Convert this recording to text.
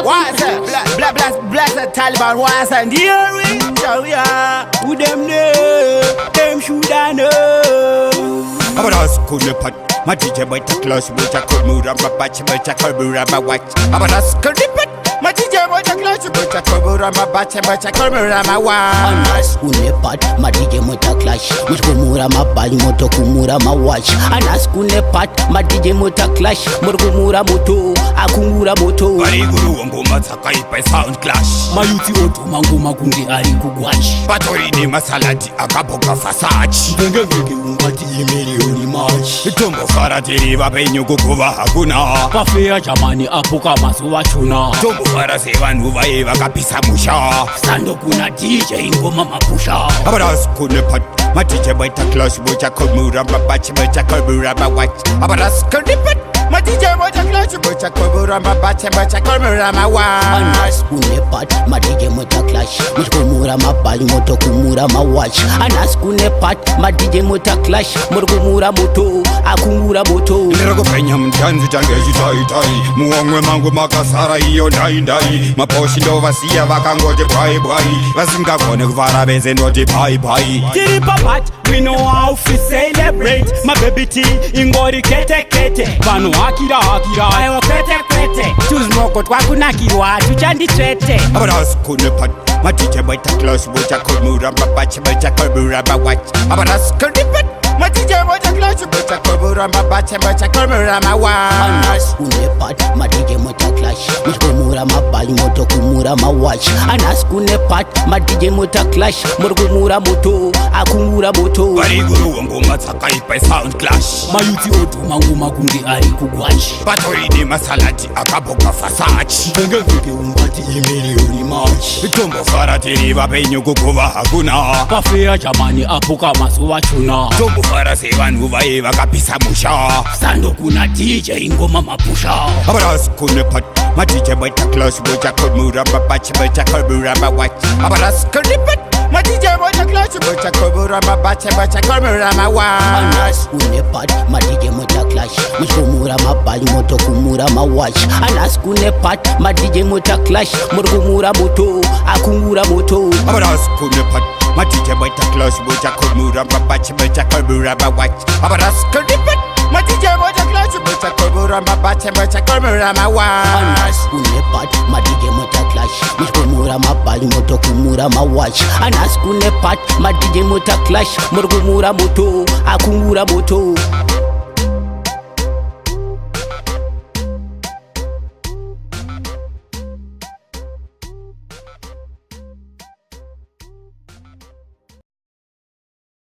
Why is it? Bless the Taliban. Why is it? Dear we so yeah. Who them know? Them should I know? Aber das coole Pat, my DJ boy ta clash, boy ta cool mood, I'm a batch, boy ta cool mood, I'm a watch. Aber das coole Pat, my DJ boy ta clash, boy ta cool mood, I'm a batch, boy ta cool mood, I'm a watch. Anas kune pat, my DJ mota clash, much kumura ma bad, moto kumura ma watch. Anas kune pat, my DJ mota clash, murkumura moto, akumura moto. Bari guru wangu mataka ipa sound clash. Mayuti oto mangoma kunge ari kugwash. Patori ni masalati akaboka fasachi. Venge ungati imilioni match. Tumbo faratiri vapenyu kukuva hakuna. Pafea jamani apuka masu wachuna. Tumbo farase vanhu vaye vakapisa musha. Sando kuna DJ ngoma mapusha. Abaras kune pat, my DJ boy ta clash, boy ta cool mood, I'm a batch, boy ta cool mood, I'm a watch. Abaras kune pat, my DJ boy ta clash, boy ta cool mood, I'm a batch, boy ta cool mood, I'm a watch. Anas kune pat, my DJ mota clash, much kumura ma bad, moto kumura ma watch. Anas kune pat, my DJ mota clash, murkumura moto, akumura moto. Nirako penya mtanzi change jitai tai, muongwe mangu makasara iyo dai dai. Maposhi ndo vasia vakangoje bye bye, vasinga kone kuvara beze noti bye bye. Tiri papat, we know how to celebrate. My baby T, ingori kete kete. Vanu akira akira, ayo kete kete. Choose moko twakuna kirwa, tuchandi trete. Abaras kune pat, my DJ boy ta clash, boy ta cool mood, I'm a batch, boy ta cool mood, I'm a watch. Abaras kune pat, my DJ boy ta clash, boy ta cool mood, I'm a batch, boy ta cool mood, I'm a watch. Anas kune pat, my DJ mota clash, much kumura ma bad, moto kumura ma watch. Anas kune pat, my DJ mota clash, murkumura moto, akumura moto. Bari guru wangu mataka ipa sound clash. Mayuti oto mangoma kunge ari kugwash. Patori ni masalati akaboka fasachi. Venge ungati imilioni match. Tumbo faratiri vapenyu kukuva hakuna. Pafea jamani apuka masu wachuna. Tumbo farase vanhu vaye vakapisa musha. Sando kuna DJ ngoma mapusha. Abaras kune pat, my DJ boy ta clash, boy ta cool mood, I'm a batch, boy ta cool mood, I'm a watch. Abaras kune pat, my DJ boy ta clash, boy ta cool mood, I'm a batch, boy ta cool mood, I'm a watch. Anas kune pat, my DJ mota clash, much kumura ma bad, moto kumura ma watch. Anas kune pat, my DJ mota clash, murkumura moto, akumura moto. Abaras kune pat, my DJ boy ta clash, boy ta cool mood, I'm a batch, boy ta cool mood, I'm a watch. Abaras kune pat, my DJ boy ta clash, boy ta cool mood, I'm a batch, boy ta cool mood, I'm a watch. Anas kune pat, my DJ mota clash, much kumura ma bad, moto kumura ma watch. Anas kune pat, my DJ mota clash, murkumura moto, akumura moto.